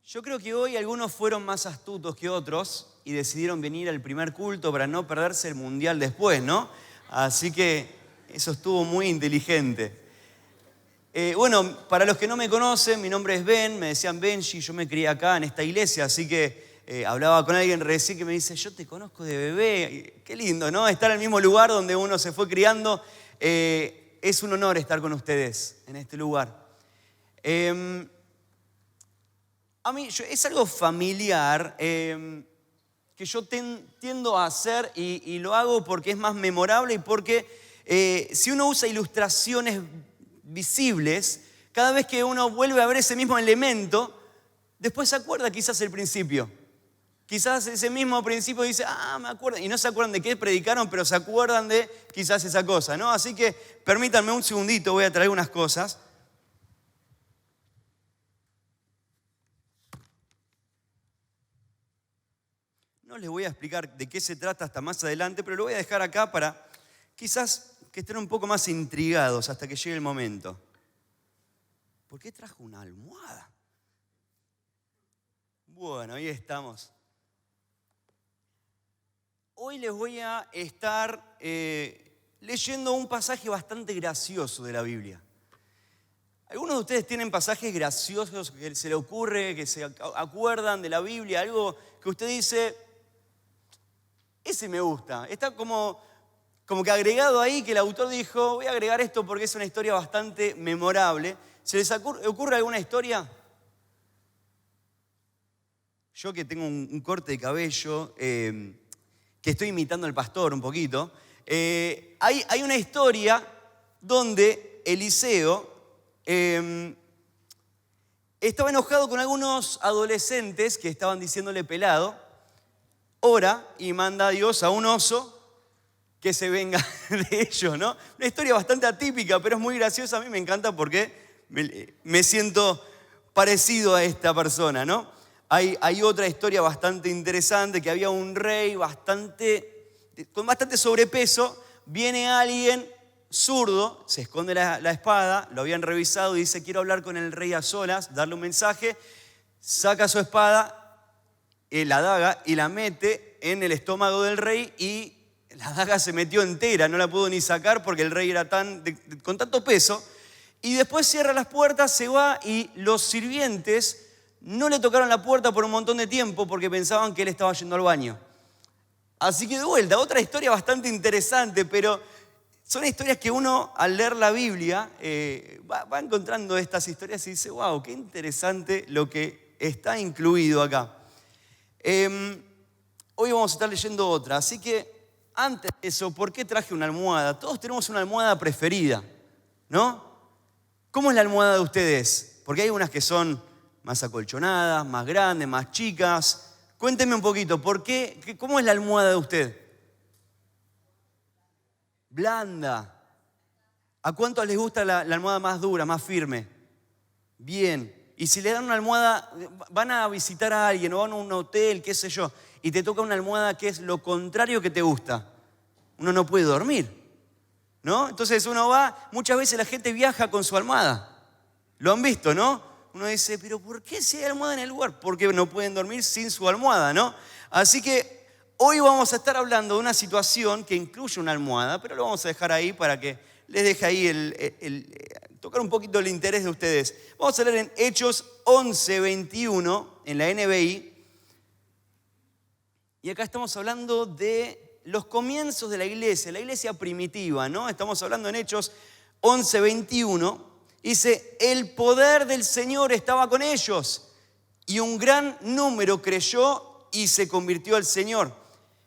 Yo creo que hoy algunos fueron más astutos que otros y decidieron venir al primer culto para no perderse el mundial después, ¿no? Así que eso estuvo muy inteligente. Bueno, para los que no me conocen, mi nombre es Ben, me decían Benji, yo me crié acá en esta iglesia, así que hablaba con alguien recién que me dice, yo te conozco de bebé. Qué lindo, ¿no? Estar en el mismo lugar donde uno se fue criando. Es un honor estar con ustedes en este lugar. A mí es algo familiar que yo tiendo a hacer y lo hago porque es más memorable y porque si uno usa ilustraciones visibles, cada vez que uno vuelve a ver ese mismo elemento, después se acuerda quizás el principio. Quizás ese mismo principio dice, me acuerdo, y no se acuerdan de qué predicaron, pero se acuerdan de quizás esa cosa, ¿no? Así que permítanme un segundito, voy a traer unas cosas. No les voy a explicar de qué se trata hasta más adelante, pero lo voy a dejar acá para quizás que estén un poco más intrigados hasta que llegue el momento. ¿Por qué trajo una almohada? Bueno, ahí estamos. Hoy les voy a estar leyendo un pasaje bastante gracioso de la Biblia. ¿Algunos de ustedes tienen pasajes graciosos que se les ocurre, que se acuerdan de la Biblia? Algo que usted dice, ese me gusta. Está como que agregado ahí, que el autor dijo, voy a agregar esto porque es una historia bastante memorable. ¿Se les ocurre alguna historia? Yo que tengo un corte de cabello, que estoy imitando al pastor un poquito, hay una historia donde Eliseo estaba enojado con algunos adolescentes que estaban diciéndole pelado, ora y manda a Dios a un oso que se venga de ellos, ¿no? Una historia bastante atípica, pero es muy graciosa. A mí me encanta porque me siento parecido a esta persona, ¿no? Hay otra historia bastante interesante, que había un rey con bastante sobrepeso, viene alguien zurdo, se esconde la espada, lo habían revisado y dice, quiero hablar con el rey a solas, darle un mensaje, saca su espada, la daga, y la mete en el estómago del rey y la daga se metió entera, no la pudo ni sacar porque el rey era con tanto peso. Y después cierra las puertas, se va y los sirvientes no le tocaron la puerta por un montón de tiempo porque pensaban que él estaba yendo al baño. Así que de vuelta, otra historia bastante interesante, pero son historias que uno al leer la Biblia va encontrando estas historias y dice, wow, qué interesante lo que está incluido acá. Hoy vamos a estar leyendo otra, así que antes de eso, ¿por qué traje una almohada? Todos tenemos una almohada preferida, ¿no? ¿Cómo es la almohada de ustedes? Porque hay unas que son más acolchonadas, más grandes, más chicas. Cuéntenme un poquito, ¿cómo es la almohada de usted? Blanda. ¿A cuántos les gusta la almohada más dura, más firme? Bien. Y si le dan una almohada, van a visitar a alguien o van a un hotel, qué sé yo, y te toca una almohada que es lo contrario que te gusta, uno no puede dormir, ¿no? Entonces uno va, muchas veces la gente viaja con su almohada. ¿Lo han visto, no? Uno dice, pero ¿por qué si hay almohada en el lugar? Porque no pueden dormir sin su almohada, ¿no? Así que hoy vamos a estar hablando de una situación que incluye una almohada, pero lo vamos a dejar ahí para que les deje ahí tocar un poquito el interés de ustedes. Vamos a leer en Hechos 11:21 en la NBI. Y acá estamos hablando de los comienzos de la iglesia primitiva, ¿no? Estamos hablando en Hechos 11:21. Dice, el poder del Señor estaba con ellos y un gran número creyó y se convirtió al Señor.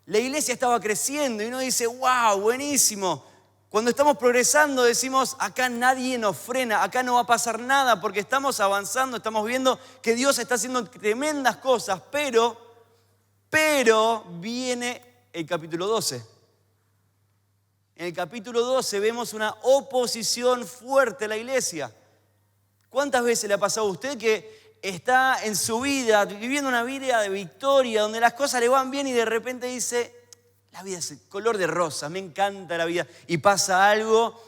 La iglesia estaba creciendo y uno dice, wow, buenísimo. Cuando estamos progresando decimos, acá nadie nos frena, acá no va a pasar nada porque estamos avanzando, estamos viendo que Dios está haciendo tremendas cosas, pero viene el capítulo 12. En el capítulo 12 vemos una oposición fuerte a la iglesia. ¿Cuántas veces le ha pasado a usted que está en su vida, viviendo una vida de victoria, donde las cosas le van bien y de repente dice, la vida es color de rosa, me encanta la vida, y pasa algo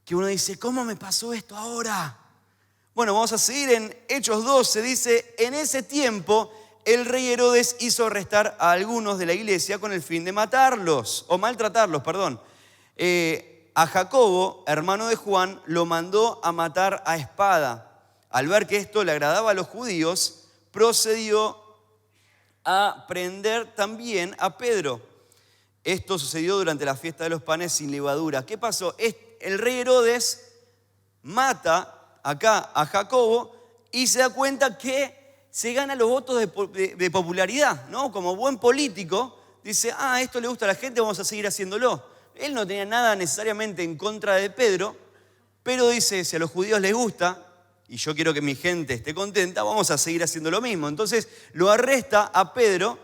que uno dice, ¿cómo me pasó esto ahora? Bueno, vamos a seguir en Hechos 12, dice, en ese tiempo el rey Herodes hizo arrestar a algunos de la iglesia con el fin de matarlos, o maltratarlos, perdón. A Jacobo, hermano de Juan, lo mandó a matar a espada. Al ver que esto le agradaba a los judíos, procedió a prender también a Pedro. Esto sucedió durante la fiesta de los panes sin levadura. ¿Qué pasó? El rey Herodes mata acá a Jacobo y se da cuenta que se gana los votos de popularidad, ¿no? Como buen político, dice, esto le gusta a la gente, vamos a seguir haciéndolo. Él no tenía nada necesariamente en contra de Pedro, pero dice, si a los judíos les gusta y yo quiero que mi gente esté contenta, vamos a seguir haciendo lo mismo. Entonces lo arresta a Pedro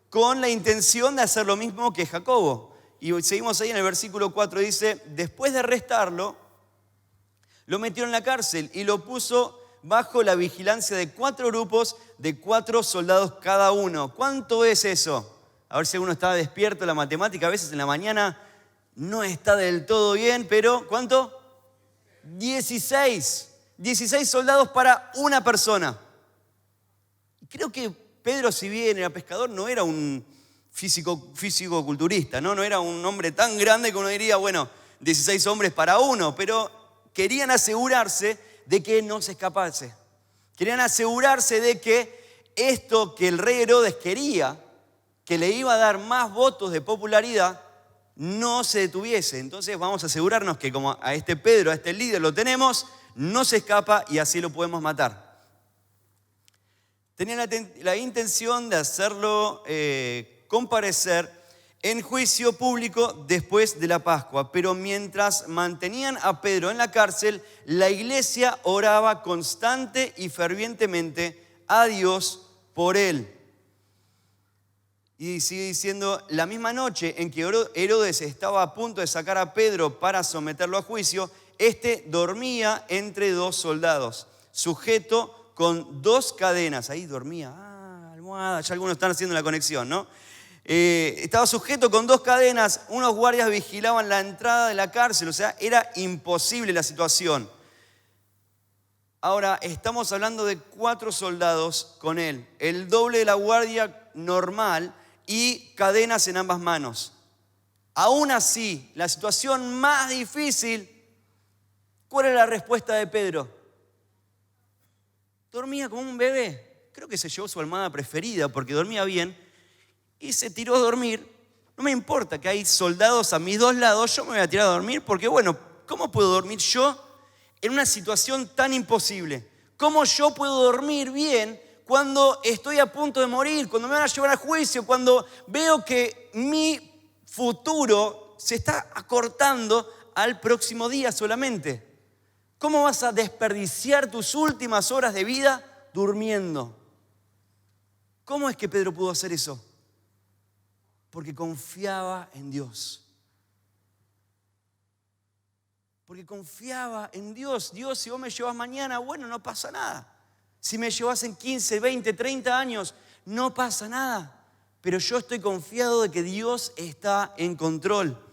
con la intención de hacer lo mismo que Jacobo. Y seguimos ahí en el versículo 4, dice, después de arrestarlo, lo metió en la cárcel y lo puso bajo la vigilancia de 4 grupos de 4 soldados cada uno. ¿Cuánto es eso? A ver si uno está despierto, la matemática a veces en la mañana no está del todo bien, pero ¿cuánto? 16. 16 soldados para una persona. Creo que Pedro, si bien era pescador, no era un físico-culturista, ¿no? No era un hombre tan grande que uno diría, bueno, 16 hombres para uno, pero querían asegurarse de que no se escapase. Querían asegurarse de que esto que el rey Herodes quería, que le iba a dar más votos de popularidad, no se detuviese. Entonces vamos a asegurarnos que como a este Pedro, a este líder lo tenemos, no se escapa y así lo podemos matar. Tenían la intención de hacerlo comparecer en juicio público después de la Pascua, pero mientras mantenían a Pedro en la cárcel, la iglesia oraba constante y fervientemente a Dios por él. Y sigue diciendo, la misma noche en que Herodes estaba a punto de sacar a Pedro para someterlo a juicio, este dormía entre 2 soldados, sujeto con 2 cadenas. Ahí dormía, almohada, ya algunos están haciendo la conexión, ¿no? Estaba sujeto con 2 cadenas, unos guardias vigilaban la entrada de la cárcel, o sea, era imposible la situación. Ahora, estamos hablando de 4 soldados con él, el doble de la guardia normal y cadenas en ambas manos. Aún así, la situación más difícil, ¿cuál era la respuesta de Pedro? Dormía como un bebé. Creo que se llevó su almohada preferida porque dormía bien y se tiró a dormir. No me importa que hay soldados a mis 2 lados, yo me voy a tirar a dormir porque, bueno, ¿cómo puedo dormir yo en una situación tan imposible? ¿Cómo yo puedo dormir bien cuando estoy a punto de morir, cuando me van a llevar a juicio, cuando veo que mi futuro se está acortando al próximo día solamente? ¿Cómo vas a desperdiciar tus últimas horas de vida durmiendo? ¿Cómo es que Pedro pudo hacer eso? Porque confiaba en Dios. Porque confiaba en Dios. Dios, si vos me llevas mañana, bueno, no pasa nada. Si me llevas en 15, 20, 30 años, no pasa nada. Pero yo estoy confiado de que Dios está en control.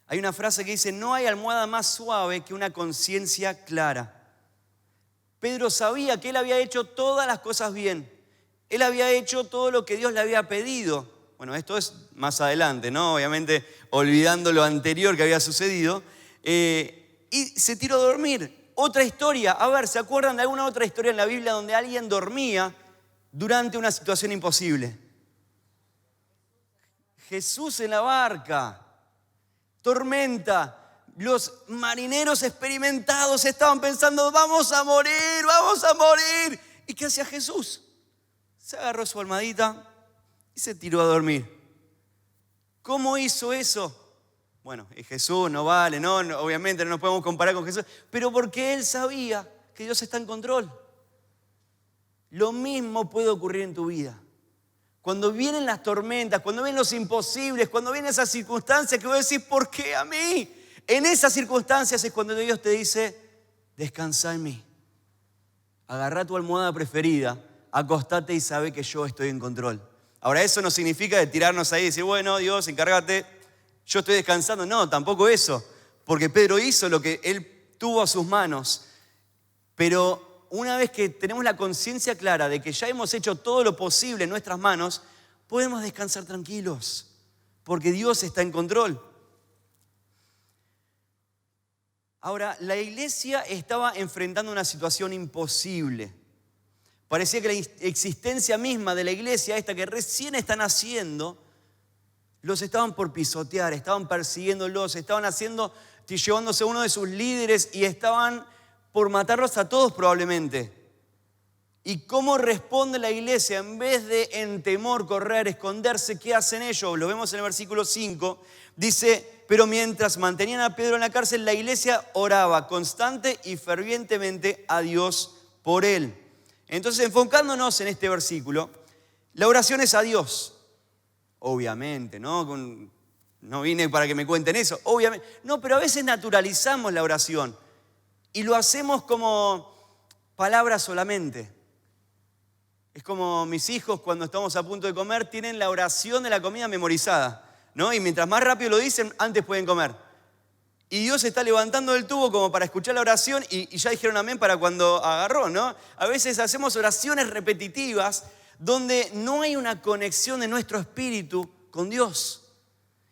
Hay una frase que dice, no hay almohada más suave que una conciencia clara. Pedro sabía que él había hecho todas las cosas bien. Él había hecho todo lo que Dios le había pedido. Bueno, esto es más adelante, ¿no? Obviamente olvidando lo anterior que había sucedido. Y se tiró a dormir. Otra historia, a ver, ¿se acuerdan de alguna otra historia en la Biblia donde alguien dormía durante una situación imposible? Jesús en la barca, tormenta, los marineros experimentados estaban pensando, vamos a morir, vamos a morir. ¿Y qué hacía Jesús? Se agarró su almohadita y se tiró a dormir. ¿Cómo hizo eso? Bueno, Jesús no vale, no, obviamente no nos podemos comparar con Jesús, pero porque él sabía que Dios está en control. Lo mismo puede ocurrir en tu vida. Cuando vienen las tormentas, cuando vienen los imposibles, cuando vienen esas circunstancias que vos decís, ¿por qué a mí? En esas circunstancias es cuando Dios te dice, descansa en mí. Agarrá tu almohada preferida, acostate y sabe que yo estoy en control. Ahora, eso no significa de tirarnos ahí y decir, bueno, Dios, encárgate, yo estoy descansando. No, tampoco eso, porque Pedro hizo lo que él tuvo a sus manos. Pero una vez que tenemos la conciencia clara de que ya hemos hecho todo lo posible en nuestras manos, podemos descansar tranquilos, porque Dios está en control. Ahora, la iglesia estaba enfrentando una situación imposible. Parecía que la existencia misma de la iglesia, esta que recién están haciendo, los estaban por pisotear, estaban persiguiéndolos, estaban llevándose a uno de sus líderes y estaban por matarlos a todos probablemente. ¿Y cómo responde la iglesia? En vez de en temor correr, esconderse, ¿qué hacen ellos? Lo vemos en el versículo 5. Dice, pero mientras mantenían a Pedro en la cárcel, la iglesia oraba constante y fervientemente a Dios por él. Entonces, enfocándonos en este versículo, la oración es a Dios. Obviamente, ¿no? No vine para que me cuenten eso, obviamente. No, pero a veces naturalizamos la oración y lo hacemos como palabras solamente. Es como mis hijos cuando estamos a punto de comer tienen la oración de la comida memorizada, ¿no? Y mientras más rápido lo dicen, antes pueden comer. Y Dios está levantando el tubo como para escuchar la oración y ya dijeron amén para cuando agarró, ¿no? A veces hacemos oraciones repetitivas donde no hay una conexión de nuestro espíritu con Dios.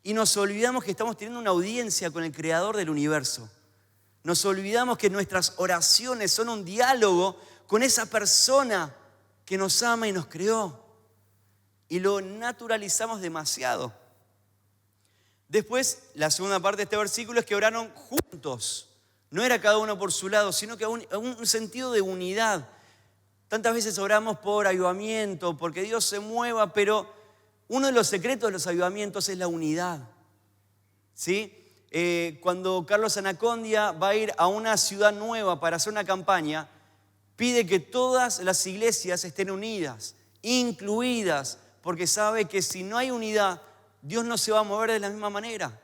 Y nos olvidamos que estamos teniendo una audiencia con el Creador del universo. Nos olvidamos que nuestras oraciones son un diálogo con esa persona que nos ama y nos creó. Y lo naturalizamos demasiado. Después, la segunda parte de este versículo es que oraron juntos. No era cada uno por su lado, sino que un sentido de unidad. Tantas veces oramos por avivamiento, porque Dios se mueva, pero uno de los secretos de los avivamientos es la unidad. ¿Sí? Cuando Carlos Anacondia va a ir a una ciudad nueva para hacer una campaña, pide que todas las iglesias estén unidas, incluidas, porque sabe que si no hay unidad, Dios no se va a mover de la misma manera.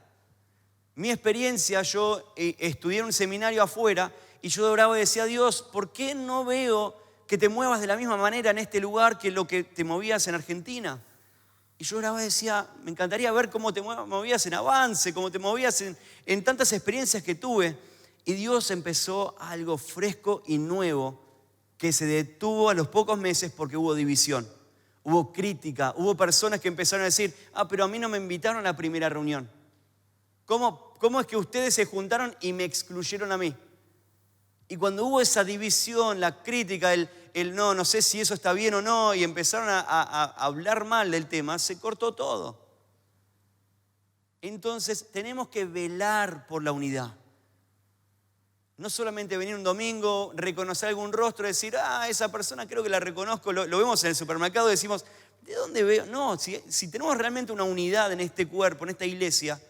Mi experiencia, yo estudié en un seminario afuera y yo oraba y decía, Dios, ¿por qué no veo que te muevas de la misma manera en este lugar que lo que te movías en Argentina? Y yo oraba y decía, me encantaría ver cómo te movías en Avance, cómo te movías en tantas experiencias que tuve. Y Dios empezó algo fresco y nuevo que se detuvo a los pocos meses porque hubo división. Hubo crítica, hubo personas que empezaron a decir, pero a mí no me invitaron a la primera reunión. ¿Cómo es que ustedes se juntaron y me excluyeron a mí? Y cuando hubo esa división, la crítica, el no sé si eso está bien o no, y empezaron a hablar mal del tema, se cortó todo. Entonces tenemos que velar por la unidad. No solamente venir un domingo, reconocer algún rostro, decir, esa persona creo que la reconozco, lo vemos en el supermercado y decimos, ¿de dónde veo? No, si tenemos realmente una unidad en este cuerpo, en esta iglesia,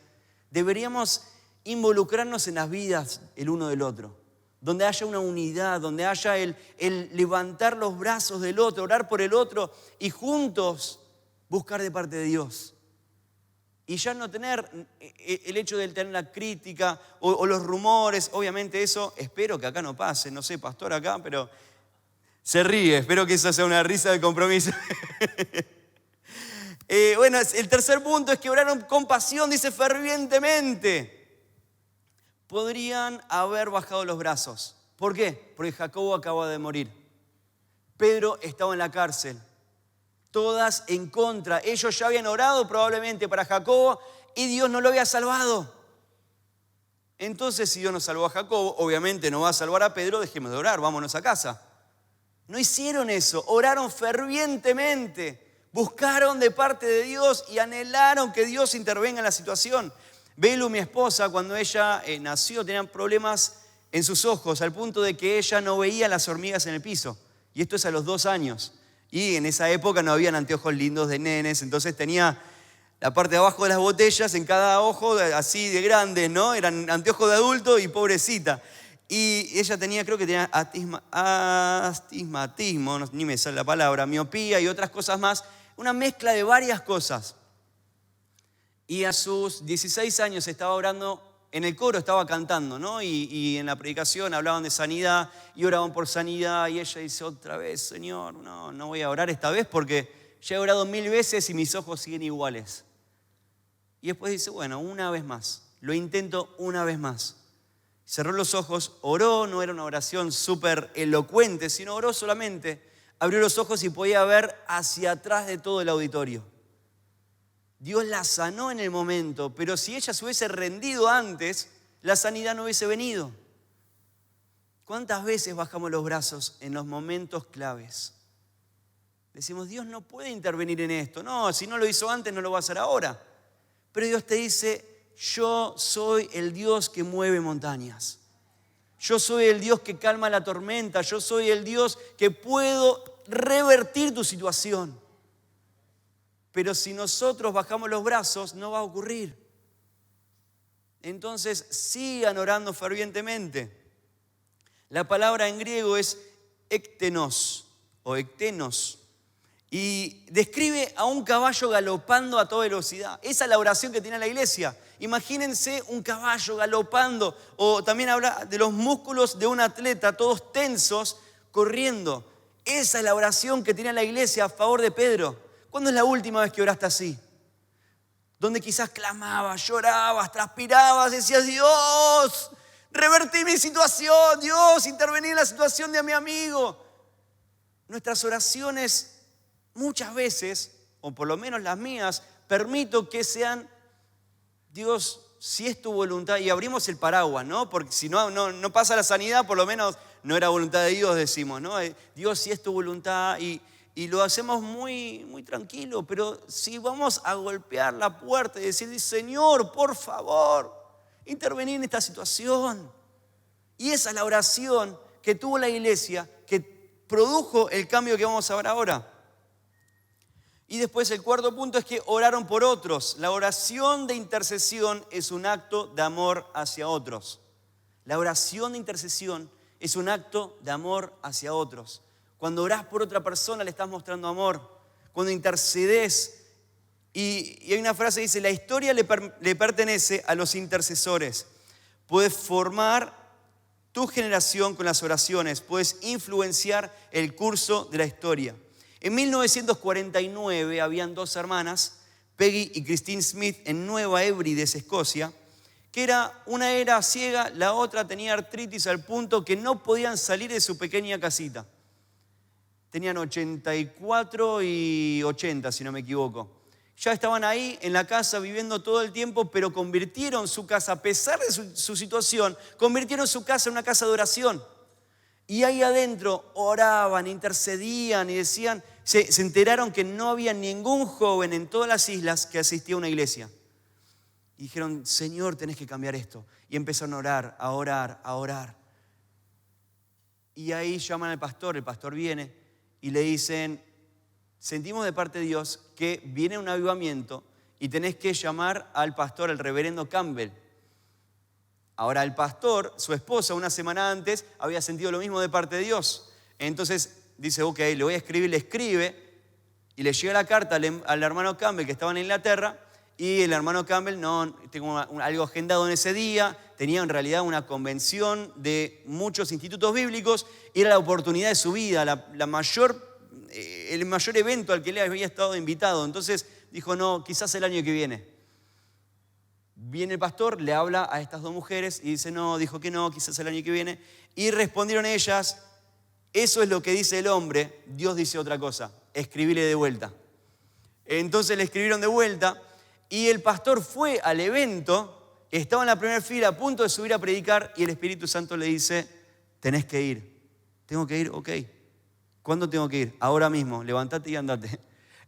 deberíamos involucrarnos en las vidas el uno del otro. Donde haya una unidad, donde haya el levantar los brazos del otro, orar por el otro y juntos buscar de parte de Dios. Y ya no tener el hecho de tener la crítica o los rumores, obviamente eso, espero que acá no pase, no sé, pastor acá, pero se ríe, espero que esa sea una risa de compromiso. Bueno, el tercer punto es que oraron con pasión, dice fervientemente. Podrían haber bajado los brazos. ¿Por qué? Porque Jacobo acaba de morir. Pedro estaba en la cárcel. Todas en contra. Ellos ya habían orado probablemente para Jacobo y Dios no lo había salvado. Entonces, si Dios no salvó a Jacobo, obviamente no va a salvar a Pedro, dejemos de orar, vámonos a casa. No hicieron eso, oraron fervientemente, buscaron de parte de Dios y anhelaron que Dios intervenga en la situación. Belu, mi esposa, cuando ella nació, tenía problemas en sus ojos, al punto de que ella no veía las hormigas en el piso. Y esto es a los 2 años. Y en esa época no habían anteojos lindos de nenes, entonces tenía la parte de abajo de las botellas en cada ojo, así de grandes, ¿no? Eran anteojos de adulto y pobrecita. Y ella creo que tenía astigmatismo, ni me sale la palabra, miopía y otras cosas más. Una mezcla de varias cosas. Y a sus 16 años estaba orando, en el coro estaba cantando, ¿no? Y en la predicación hablaban de sanidad y oraban por sanidad. Y ella dice otra vez, Señor, no voy a orar esta vez porque ya he orado 1000 veces y mis ojos siguen iguales. Y después dice, bueno, una vez más, lo intento una vez más. Cerró los ojos, oró, no era una oración súper elocuente, sino oró solamente, abrió los ojos y podía ver hacia atrás de todo el auditorio. Dios la sanó en el momento, pero si ella se hubiese rendido antes, la sanidad no hubiese venido. ¿Cuántas veces bajamos los brazos en los momentos claves? Decimos, Dios no puede intervenir en esto. No, si no lo hizo antes, no lo va a hacer ahora. Pero Dios te dice, yo soy el Dios que mueve montañas. Yo soy el Dios que calma la tormenta. Yo soy el Dios que puedo revertir tu situación. Pero si nosotros bajamos los brazos, no va a ocurrir. Entonces, sigan orando fervientemente. La palabra en griego es ektenos o ektenos y describe a un caballo galopando a toda velocidad. Esa es la oración que tiene la iglesia. Imagínense un caballo galopando, o también habla de los músculos de un atleta, todos tensos, corriendo. Esa es la oración que tiene la iglesia a favor de Pedro. ¿Cuándo es la última vez que oraste así? Donde quizás clamabas, llorabas, transpirabas, decías, Dios, revertí mi situación, Dios, intervení en la situación de mi amigo. Nuestras oraciones muchas veces, o por lo menos las mías, permito que sean, Dios, si es tu voluntad, y abrimos el paraguas, ¿no? Porque si no pasa la sanidad, por lo menos no era voluntad de Dios, decimos, ¿no? Dios, si es tu voluntad, y lo hacemos muy, muy tranquilo, pero si vamos a golpear la puerta y decir, Señor, por favor, intervenir en esta situación. Y esa es la oración que tuvo la iglesia, que produjo el cambio que vamos a ver ahora. Y después el cuarto punto es que oraron por otros. La oración de intercesión es un acto de amor hacia otros. La oración de intercesión es un acto de amor hacia otros. Cuando orás por otra persona le estás mostrando amor. Cuando intercedes, y hay una frase que dice, la historia le pertenece a los intercesores. Puedes formar tu generación con las oraciones, puedes influenciar el curso de la historia. En 1949 habían dos hermanas, Peggy y Christine Smith, en Nueva Hébrides, Escocia, que una era ciega, la otra tenía artritis al punto que no podían salir de su pequeña casita. Tenían 84 y 80, si no me equivoco. Ya estaban ahí en la casa viviendo todo el tiempo, pero convirtieron su casa, a pesar de su situación, convirtieron su casa en una casa de oración. Y ahí adentro oraban, intercedían y decían, se enteraron que no había ningún joven en todas las islas que asistía a una iglesia. Y dijeron, Señor, tenés que cambiar esto. Y empezaron a orar, a orar, a orar. Y ahí llaman al pastor, el pastor viene y le dicen, sentimos de parte de Dios que viene un avivamiento y tenés que llamar al pastor, el reverendo Campbell. Ahora el pastor, su esposa, una semana antes, había sentido lo mismo de parte de Dios. Entonces dice, ok, le voy a escribir, le escribe y le llega la carta al hermano Campbell que estaba en Inglaterra y el hermano Campbell, no, tengo algo agendado en ese día, tenía en realidad una convención de muchos institutos bíblicos y era la oportunidad de su vida, el mayor evento al que le había estado invitado. Entonces dijo, no, quizás el año que viene. Viene el pastor, le habla a estas dos mujeres y dice, no, dijo que no, quizás el año que viene. Y respondieron ellas, eso es lo que dice el hombre, Dios dice otra cosa, escribile de vuelta. Entonces le escribieron de vuelta y el pastor fue al evento, estaba en la primera fila a punto de subir a predicar y el Espíritu Santo le dice, tenés que ir. ¿Tengo que ir? Ok. ¿Cuándo tengo que ir? Ahora mismo, levántate y andate.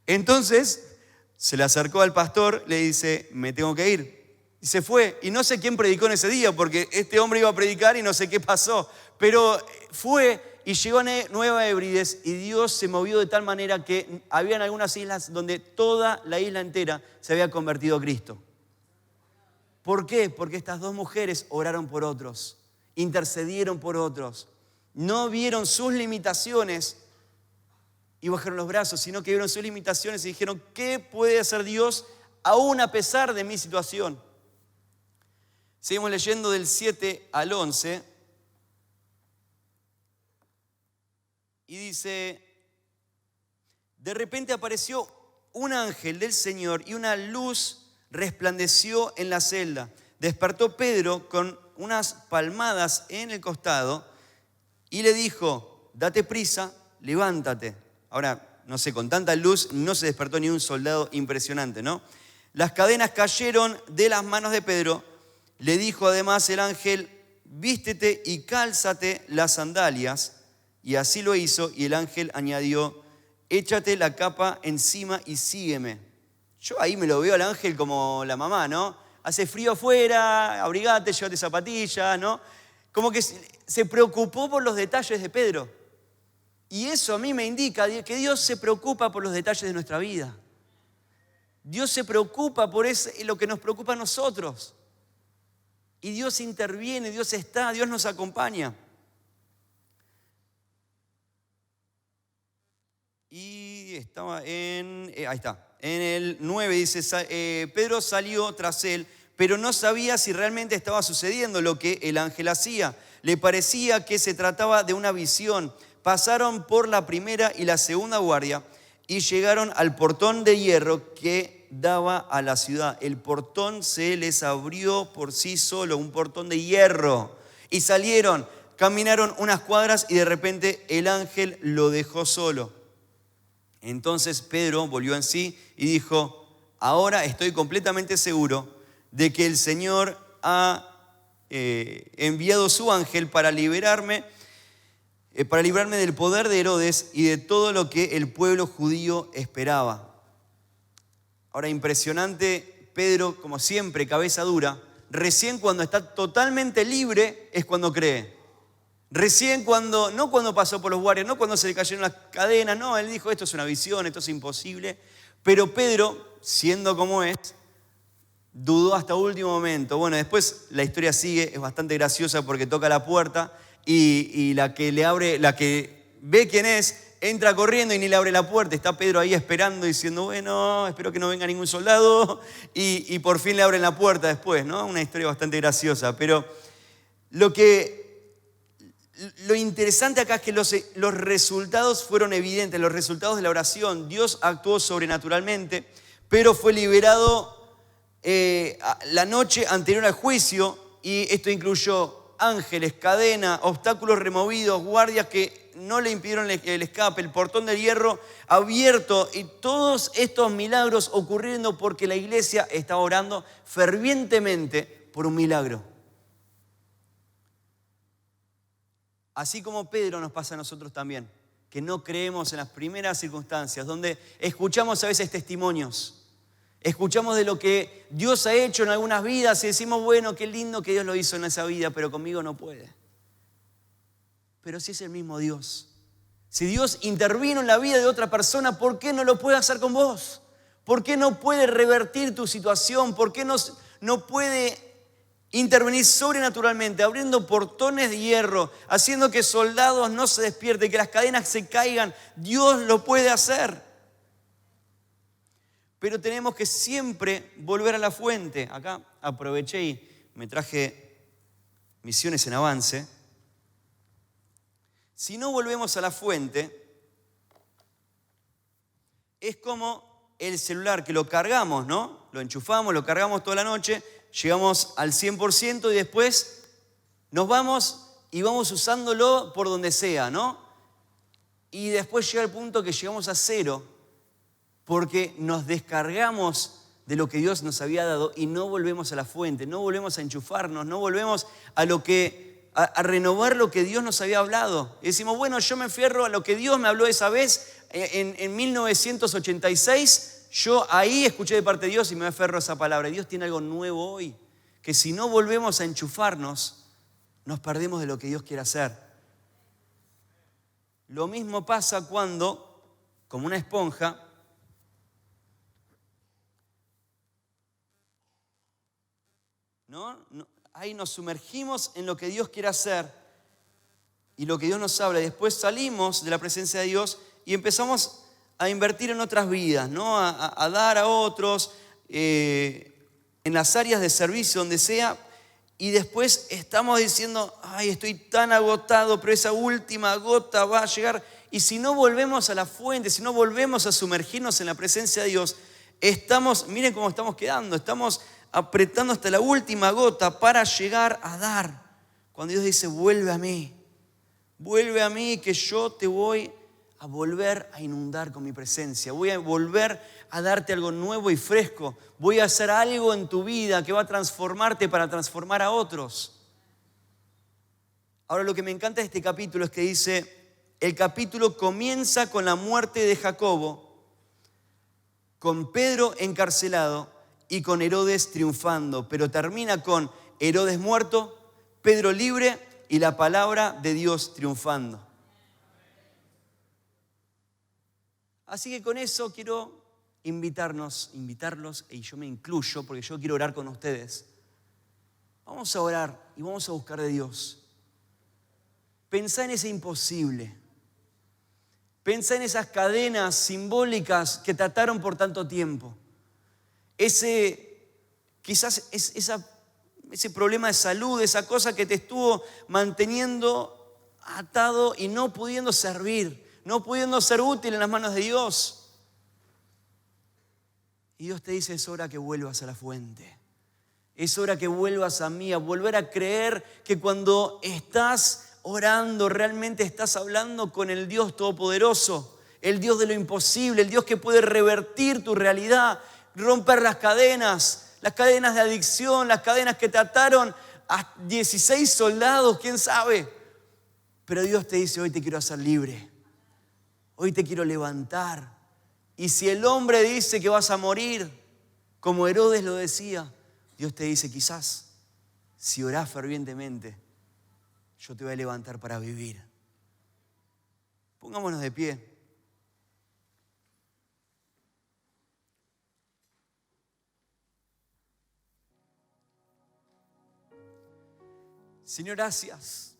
Entonces se le acercó al pastor, le dice, me tengo que ir. Y se fue. Y no sé quién predicó en ese día, porque este hombre iba a predicar y no sé qué pasó. Pero fue y llegó a Nueva Hébrides y Dios se movió de tal manera que habían algunas islas donde toda la isla entera se había convertido a Cristo. ¿Por qué? Porque estas dos mujeres oraron por otros, intercedieron por otros. No vieron sus limitaciones y bajaron los brazos, sino que vieron sus limitaciones y dijeron, ¿qué puede hacer Dios aún a pesar de mi situación? Seguimos leyendo del 7 al 11 y dice, de repente apareció un ángel del Señor y una luz resplandeció en la celda. despertó Pedro con unas palmadas en el costado y le dijo, date prisa, levántate. Ahora, no sé, con tanta luz no se despertó ni un soldado, impresionante, ¿no? Las cadenas cayeron de las manos de Pedro. Le dijo además el ángel, vístete y cálzate las sandalias. Y así lo hizo, y el ángel añadió, échate la capa encima y sígueme. Yo ahí me lo veo al ángel como la mamá, ¿no? Hace frío afuera, abrigate, llévate zapatillas, ¿no? Como que se preocupó por los detalles de Pedro. Y eso a mí me indica que Dios se preocupa por los detalles de nuestra vida. Dios se preocupa por lo que nos preocupa a nosotros. Y Dios interviene, Dios está, Dios nos acompaña. Y estaba ahí está. En el 9 dice, Pedro salió tras él, pero no sabía si realmente estaba sucediendo lo que el ángel hacía. Le parecía que se trataba de una visión. Pasaron por la primera y la segunda guardia y llegaron al portón de hierro que daba a la ciudad. El portón se les abrió por sí solo, un portón de hierro. Y salieron, caminaron unas cuadras y de repente el ángel lo dejó solo. Entonces Pedro volvió en sí y dijo, ahora estoy completamente seguro de que el Señor ha enviado su ángel para librarme del poder de Herodes y de todo lo que el pueblo judío esperaba. Ahora, impresionante, Pedro, como siempre, cabeza dura, recién cuando está totalmente libre es cuando cree. Recién no cuando pasó por los guardias, no cuando se le cayeron las cadenas, no, él dijo, esto es una visión, esto es imposible. Pero Pedro, siendo como es, dudó hasta último momento. Bueno, después la historia sigue, es bastante graciosa porque toca la puerta y la que ve quién es, entra corriendo y ni le abre la puerta. Está Pedro ahí esperando, diciendo, bueno, espero que no venga ningún soldado. Y por fin le abren la puerta después, ¿no? Una historia bastante graciosa. Pero lo interesante acá es que los resultados fueron evidentes, los resultados de la oración. Dios actuó sobrenaturalmente, pero fue liberado la noche anterior al juicio, y esto incluyó ángeles, cadena, obstáculos removidos, guardias que no le impidieron el escape, el portón de hierro abierto, y todos estos milagros ocurriendo porque la iglesia estaba orando fervientemente por un milagro. Así como Pedro nos pasa a nosotros también, que no creemos en las primeras circunstancias, donde escuchamos a veces testimonios, escuchamos de lo que Dios ha hecho en algunas vidas y decimos, bueno, qué lindo que Dios lo hizo en esa vida, pero conmigo no puede. Pero si es el mismo Dios, si Dios intervino en la vida de otra persona, ¿por qué no lo puede hacer con vos? ¿Por qué no puede revertir tu situación? ¿Por qué no puede intervenir sobrenaturalmente, abriendo portones de hierro, haciendo que soldados no se despierten, que las cadenas se caigan? Dios lo puede hacer. Pero tenemos que siempre volver a la fuente. Acá aproveché y me traje Misiones en Avance. Si no volvemos a la fuente, es como el celular que lo cargamos, ¿no? Lo enchufamos, lo cargamos toda la noche, llegamos al 100% y después nos vamos y vamos usándolo por donde sea, ¿no? Y después llega el punto que llegamos a 0 porque nos descargamos de lo que Dios nos había dado y no volvemos a la fuente, no volvemos a enchufarnos, no volvemos a renovar lo que Dios nos había hablado. Y decimos, bueno, yo me aferro a lo que Dios me habló esa vez en 1986. Yo ahí escuché de parte de Dios y me aferro a esa palabra. Dios tiene algo nuevo hoy, que si no volvemos a enchufarnos, nos perdemos de lo que Dios quiere hacer. Lo mismo pasa cuando, como una esponja, ahí nos sumergimos en lo que Dios quiere hacer y lo que Dios nos habla. Y después salimos de la presencia de Dios y empezamos a invertir en otras vidas, ¿no? A dar a otros, en las áreas de servicio, donde sea. Y después estamos diciendo, ay, estoy tan agotado, pero esa última gota va a llegar. Y si no volvemos a la fuente, si no volvemos a sumergirnos en la presencia de Dios, miren cómo estamos quedando. Estamos apretando hasta la última gota para llegar a dar. Cuando Dios dice, vuelve a mí que yo te voy a volver a inundar con mi presencia. Voy a volver a darte algo nuevo y fresco. Voy a hacer algo en tu vida que va a transformarte para transformar a otros. Ahora, lo que me encanta de este capítulo es que dice, el capítulo comienza con la muerte de Jacobo, con Pedro encarcelado y con Herodes triunfando, pero termina con Herodes muerto, Pedro libre y la palabra de Dios triunfando. Así que con eso quiero invitarlos, y yo me incluyo porque yo quiero orar con ustedes. Vamos a orar y vamos a buscar de Dios. Pensá en ese imposible. Pensá en esas cadenas simbólicas que te ataron por tanto tiempo. Quizás ese problema de salud, esa cosa que te estuvo manteniendo atado y no pudiendo servir, no pudiendo ser útil en las manos de Dios. Y Dios te dice, es hora que vuelvas a la fuente. Es hora que vuelvas a mí, a volver a creer que cuando estás orando realmente estás hablando con el Dios Todopoderoso, el Dios de lo imposible, el Dios que puede revertir tu realidad, romper las cadenas de adicción, las cadenas que te ataron a 16 soldados, quién sabe. Pero Dios te dice, hoy te quiero hacer libre, hoy te quiero levantar. Y si el hombre dice que vas a morir, como Herodes lo decía, Dios te dice, quizás, si orás fervientemente, yo te voy a levantar para vivir. Pongámonos de pie. Señor, gracias.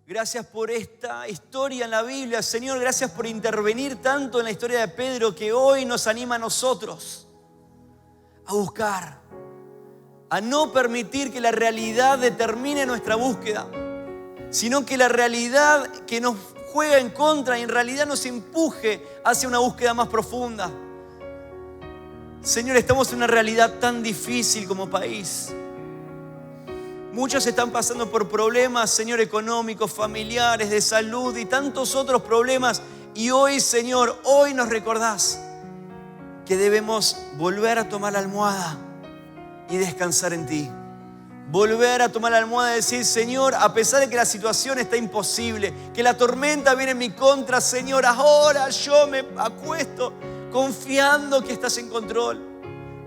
Gracias por esta historia en la Biblia. Señor, gracias por intervenir tanto en la historia de Pedro que hoy nos anima a nosotros a buscar, a no permitir que la realidad determine nuestra búsqueda, sino que la realidad que nos juega en contra y en realidad nos empuje hacia una búsqueda más profunda. Señor, estamos en una realidad tan difícil como país. Muchos están pasando por problemas, Señor, económicos, familiares, de salud y tantos otros problemas. Y hoy, Señor, hoy nos recordás que debemos volver a tomar la almohada y descansar en ti. Volver a tomar la almohada y decir, Señor, a pesar de que la situación está imposible, que la tormenta viene en mi contra, Señor, ahora yo me acuesto confiando que estás en control.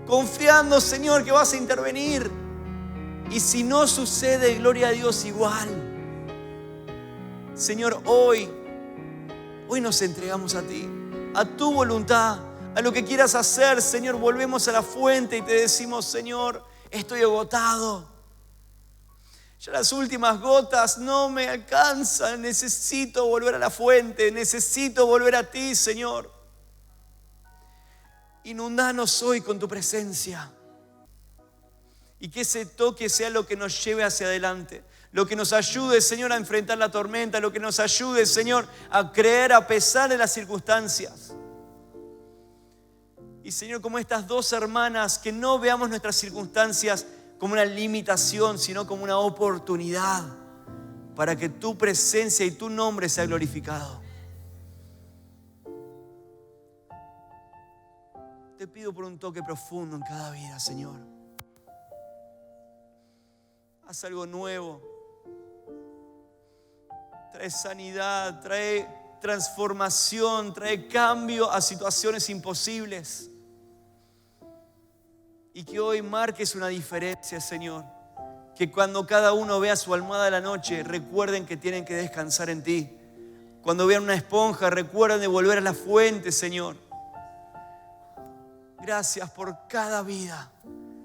Confiando, Señor, que vas a intervenir. Y si no sucede, gloria a Dios igual. Señor, hoy nos entregamos a ti, a tu voluntad, a lo que quieras hacer. Señor, volvemos a la fuente y te decimos, Señor, estoy agotado. Ya las últimas gotas no me alcanzan. Necesito volver a la fuente, necesito volver a ti, Señor. Inundanos hoy con tu presencia. Y que ese toque sea lo que nos lleve hacia adelante. Lo que nos ayude, Señor, a enfrentar la tormenta. Lo que nos ayude, Señor, a creer a pesar de las circunstancias. Y, Señor, como estas dos hermanas, que no veamos nuestras circunstancias como una limitación, sino como una oportunidad para que tu presencia y tu nombre sea glorificado. Te pido por un toque profundo en cada vida, Señor. Haz algo nuevo. Trae sanidad, trae transformación, trae cambio a situaciones imposibles. Y que hoy marques una diferencia, Señor. Que cuando cada uno vea su almohada de la noche, recuerden que tienen que descansar en ti. Cuando vean una esponja, recuerden de volver a la fuente, Señor. Gracias por cada vida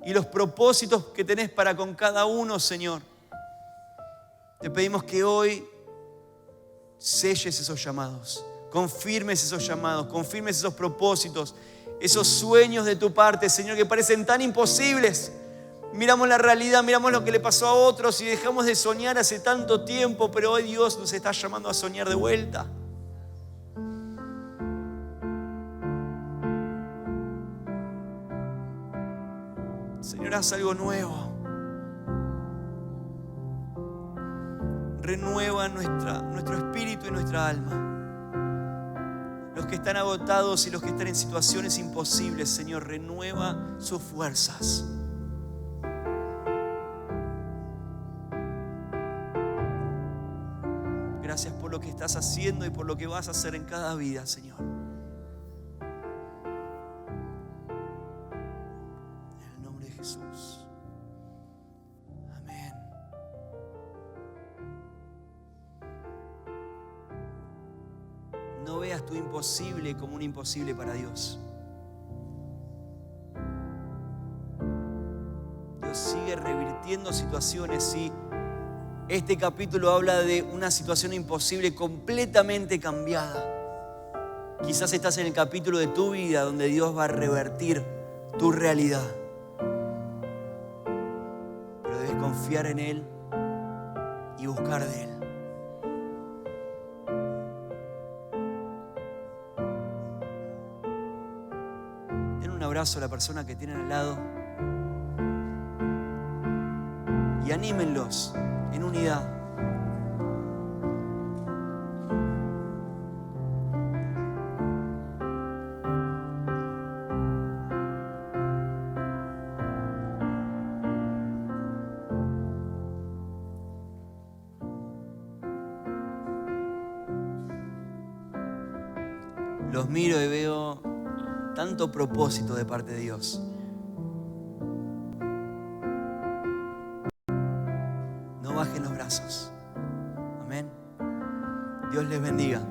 y los propósitos que tenés para con cada uno, Señor. Te pedimos que hoy selles esos llamados, confirmes esos llamados, confirmes esos propósitos, esos sueños de tu parte, Señor, que parecen tan imposibles. Miramos la realidad, miramos lo que le pasó a otros y dejamos de soñar hace tanto tiempo, pero hoy Dios nos está llamando a soñar de vuelta. harás algo nuevo. Renueva nuestro espíritu y nuestra alma. Los que están agotados y los que están en situaciones imposibles, Señor, renueva sus fuerzas. Gracias por lo que estás haciendo y por lo que vas a hacer en cada vida, Señor. En el nombre de Jesús. Amén. No veas tu imposible como un imposible para Dios. Dios sigue revirtiendo situaciones y este capítulo habla de una situación imposible completamente cambiada. Quizás estás en el capítulo de tu vida donde Dios va a revertir tu realidad. Pero debes confiar en Él y buscar de Él. Den un abrazo a la persona que tienen al lado y anímenlos en unidad. Los miro y veo tanto propósito de parte de Dios. No bajen los brazos. Amén. Dios les bendiga.